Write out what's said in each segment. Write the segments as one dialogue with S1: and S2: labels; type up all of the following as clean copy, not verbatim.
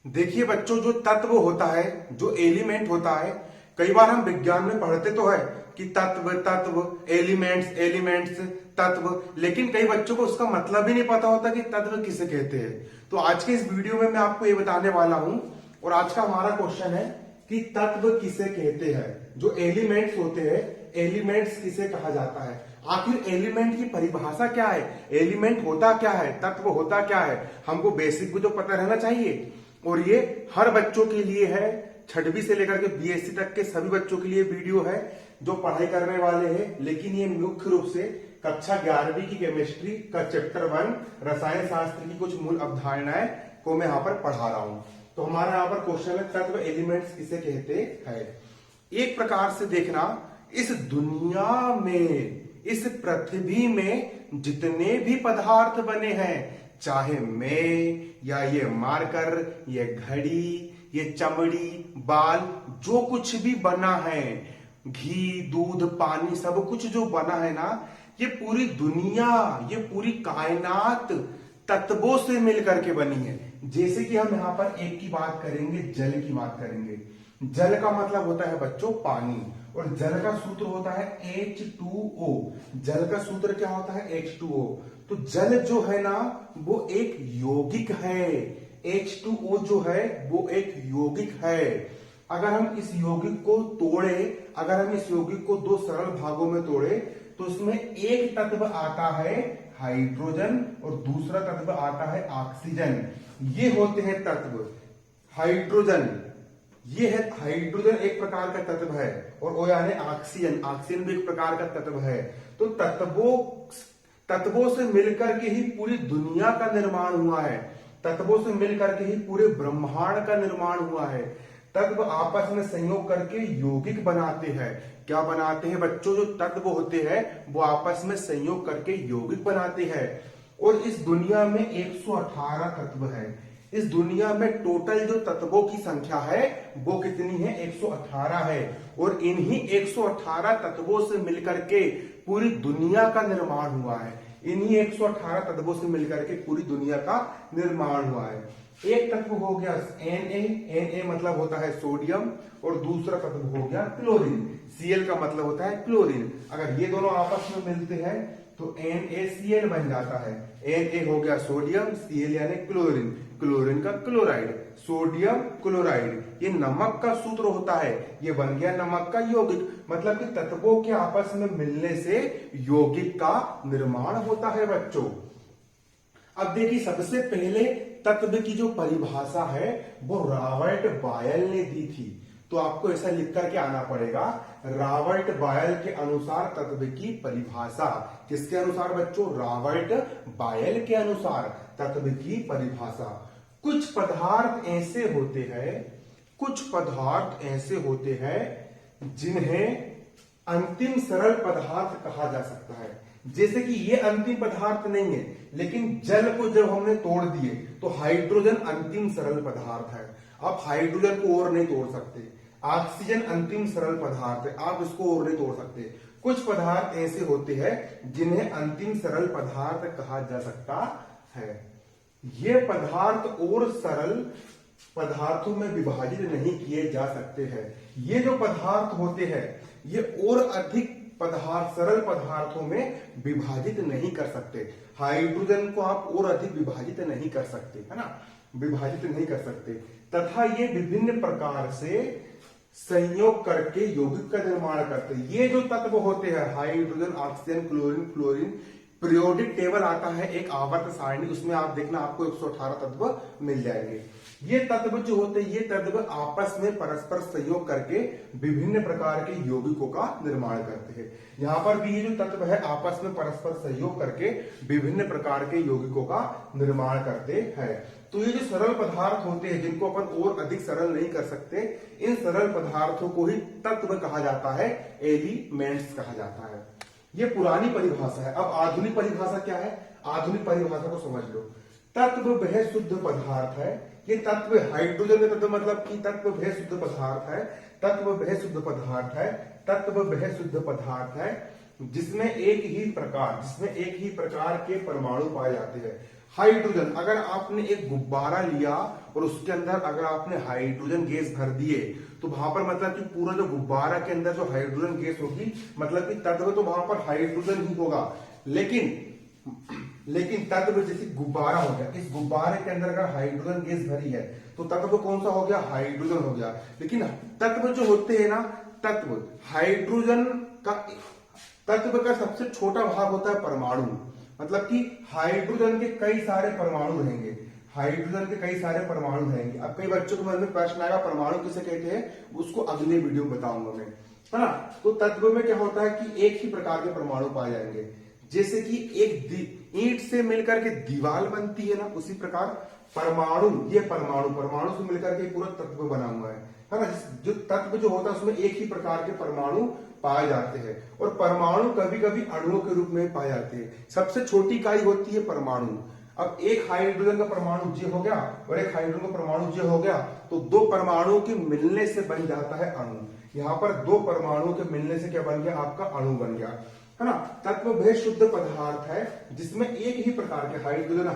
S1: देखिए बच्चों, जो तत्व होता है, जो एलिमेंट होता है, कई बार हम विज्ञान में पढ़ते तो है कि तत्व तत्व, एलिमेंट्स एलिमेंट्स, तत्व, लेकिन कई बच्चों को उसका मतलब ही नहीं पता होता कि तत्व किसे कहते हैं। तो आज के इस वीडियो में मैं आपको ये बताने वाला हूं, और आज का हमारा क्वेश्चन है कि तत्व किसे कहते हैं। जो एलिमेंट्स होते हैं, एलिमेंट्स किसे कहा जाता है। आखिर एलिमेंट की परिभाषा क्या है, एलिमेंट होता क्या है, तत्व होता क्या है, हमको बेसिक भी तो पता रहना चाहिए। और ये हर बच्चों के लिए है, छठवीं से लेकर के बीएससी तक के सभी बच्चों के लिए वीडियो है जो पढ़ाई करने वाले हैं। लेकिन ये मुख्य रूप से कक्षा 11वीं की केमिस्ट्री का चैप्टर 1 रसायन शास्त्र की कुछ मूल अवधारणाएं को मैं यहाँ पर पढ़ा रहा हूं। तो हमारा यहाँ पर क्वेश्चन है, तत्व एलिमेंट्स किसे कहते हैं। एक प्रकार से देखना, इस दुनिया में, इस पृथ्वी में जितने भी पदार्थ बने हैं, चाहे मैं या ये मार्कर, ये घड़ी, ये चमड़ी, बाल, जो कुछ भी बना है, घी, दूध, पानी, सब कुछ जो बना है ना, ये पूरी दुनिया, ये पूरी कायनात तत्वों से मिलकर के बनी है। जैसे कि हम यहाँ पर एक की बात करेंगे, जल की बात करेंगे। जल का मतलब होता है बच्चों पानी, और जल का सूत्र होता है H2O। जल का सूत्र क्या होता है, H2O। तो जल जो है ना, वो एक यौगिक है। H2O जो है वो एक यौगिक है। अगर हम इस यौगिक को तोड़े, अगर हम इस यौगिक को दो सरल भागों में तोड़े, तो उसमें एक तत्व आता है हाइड्रोजन और दूसरा तत्व आता है ऑक्सीजन। ये होते हैं तत्व। हाइड्रोजन, ये है हाइड्रोजन, एक प्रकार का तत्व है, और वो यानी ऑक्सीजन, ऑक्सीजन भी एक प्रकार का तत्व है। तो तत्वों से मिलकर के ही पूरी दुनिया का निर्माण हुआ है। तत्वों से मिलकर के ही पूरे ब्रह्मांड का निर्माण हुआ है। तत्व आपस में संयोग करके यौगिक बनाते हैं। क्या बनाते हैं बच्चों, जो तत्व होते हैं वो आपस में संयोग करके यौगिक बनाते हैं। और इस दुनिया में 118 तत्व है। इस दुनिया में टोटल जो तत्वों की संख्या है वो कितनी है, 118 है। और इन्हीं 118 तत्वों से मिलकर के पूरी दुनिया का निर्माण हुआ है। इन्हीं 118 तत्वों से मिलकर के पूरी दुनिया का निर्माण हुआ है। एक तत्व हो गया Na मतलब होता है सोडियम, और दूसरा तत्व हो गया क्लोरीन। Cl का मतलब होता है क्लोरीन। अगर ये दोनों आपस में मिलते हैं तो NaCl बन जाता है। Na हो गया सोडियम, Cl यानी क्लोरीन, क्लोरीन का क्लोराइड, सोडियम क्लोराइड। ये नमक का सूत्र होता है, ये बन गया नमक का यौगिक। मतलब कि तत्वों के आपस में मिलने से यौगिक का निर्माण होता है बच्चों। अब देखिए, सबसे पहले तत्व की जो परिभाषा है वो रॉबर्ट बॉयल ने दी थी। तो आपको ऐसा लिख करके आना पड़ेगा, रॉबर्ट बॉयल के अनुसार तत्व की परिभाषा। किसके अनुसार बच्चों, रॉबर्ट बॉयल के अनुसार तत्व की परिभाषा। कुछ पदार्थ ऐसे होते हैं, कुछ पदार्थ ऐसे होते हैं जिन्हें अंतिम सरल पदार्थ कहा जा सकता है। जैसे कि ये अंतिम पदार्थ नहीं है, लेकिन जल को जब हमने तोड़ दिए तो हाइड्रोजन अंतिम सरल पदार्थ है। आप हाइड्रोजन को और नहीं तोड़ सकते। ऑक्सीजन अंतिम सरल पदार्थ है, आप इसको और नहीं तोड़ सकते। कुछ पदार्थ ऐसे होते हैं जिन्हें अंतिम सरल पदार्थ कहा जा सकता है। ये पदार्थ और सरल पदार्थों में विभाजित नहीं किए जा सकते हैं। ये जो पदार्थ होते हैं ये और अधिक पदार्थ, सरल पदार्थों में विभाजित नहीं कर सकते। हाइड्रोजन को आप और अधिक विभाजित नहीं कर सकते, है ना, विभाजित नहीं कर सकते। तथा ये विभिन्न प्रकार से संयोग करके यौगिक का निर्माण करते हैं। ये जो तत्व होते हैं hydrogen, oxygen, chlorine, fluorine, periodic table आता है एक आवर्त सारणी, उसमें आप देखना आपको 118 तत्व मिल जाएंगे। ये तत्व जो होते हैं, ये तत्व आपस में परस्पर सहयोग करके विभिन्न प्रकार के यौगिकों का निर्माण करते हैं। यहाँ पर भी ये जो तत्व है आपस में परस्पर सहयोग करके विभिन्न प्रकार के यौगिकों का निर्माण करते हैं। तो ये जो सरल पदार्थ होते हैं जिनको अपन और अधिक सरल नहीं कर सकते, इन सरल पदार्थों को ही तत्व कहा जाता है, एलिमेंट्स कहा जाता है। ये पुरानी परिभाषा है। अब आधुनिक परिभाषा क्या है, आधुनिक परिभाषा को समझ लो। तत्व वह शुद्ध पदार्थ है, ये तत्व हाइड्रोजन का तत्व मतलब कि तत्व वह शुद्ध पदार्थ है, तत्व वह शुद्ध पदार्थ है, तत्व वह शुद्ध पदार्थ है जिसमें एक ही प्रकार के परमाणु पाए जाते हैं। हाइड्रोजन, अगर आपने एक गुब्बारा लिया और उसके अंदर अगर आपने हाइड्रोजन गैस भर दिए तो वहां पर मतलब कि पूरा जो गुब्बारा के अंदर जो हाइड्रोजन गैस होगी मतलब कि तत्व तो वहां पर हाइड्रोजन ही होगा, लेकिन तत्व जैसे गुब्बारा हो गया, इस गुब्बारे के अंदर अगर हाइड्रोजन गैस भरी है तो तत्व कौन सा हो गया? हाइड्रोजन हो गया। लेकिन तत्व जो होते हैं ना, तत्व हाइड्रोजन का तत्व का सबसे छोटा भाग होता है परमाणु। मतलब कि हाइड्रोजन के कई सारे परमाणु रहेंगे, हाइड्रोजन के कई सारे परमाणु रहेंगे। अब कई बच्चों के मन में प्रश्न आएगा परमाणु किसे कहते हैं, उसको अगले वीडियो में बताऊंगा मैं, है ना। तो तत्व में क्या होता है कि एक ही प्रकार के परमाणु पाए जाएंगे। जैसे कि एक ईंट से मिलकर के दीवार बनती है ना, उसी प्रकार परमाणु, ये परमाणु से मिलकर के पूरा तत्व बना हुआ है ना। जो तत्व जो होता है उसमें एक ही प्रकार के परमाणु पाए जाते हैं, और परमाणु कभी कभी अणुओं के रूप में पाए जाते हैं। सबसे छोटी इकाई होती है परमाणु। अब एक हाइड्रोजन का परमाणु जे हो गया और एक हाइड्रोजन का परमाणु जे हो गया, तो दो परमाणुओं के मिलने से बन जाता है अणु। यहाँ पर दो परमाणुओं के मिलने से क्या बन गया? आपका अणु बन गया, है ना। तत्व वह शुद्ध पदार्थ है जिसमें एक ही प्रकार के हाइड्रोजन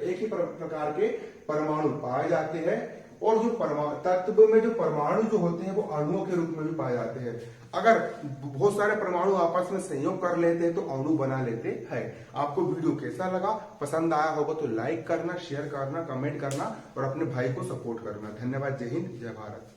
S1: एक ही प्रकार के परमाणु पाए जाते हैं, और जो तत्व में जो परमाणु जो होते हैं वो अणुओं के रूप में भी पाए जाते हैं। अगर बहुत सारे परमाणु आपस में संयोग कर लेते हैं तो अणु बना लेते हैं। आपको वीडियो कैसा लगा? पसंद आया होगा तो लाइक करना, शेयर करना, कमेंट करना और अपने भाई को सपोर्ट करना। धन्यवाद। जय हिंद, जय भारत।